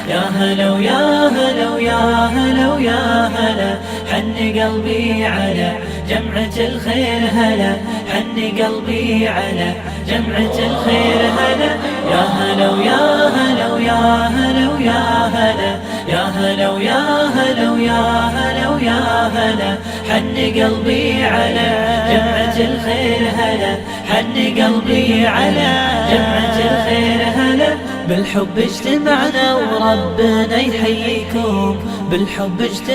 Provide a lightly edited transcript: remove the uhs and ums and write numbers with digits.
يا هلا ويا هلا ويا هلا ويا هلا، حن قلبي على جمعة الخير هلا، حن قلبي على جمعة الخير هلا. يا هلا ويا هلا ويا هلا ويا هلا، يا هلا ويا هلا ويا هلا ويا هلا، حن قلبي على جمعة الخير هلا، حن قلبي على جمعة الخير هلا. بالحب اجتمعنا وربنا يحييكم، بالحب اجتمعنا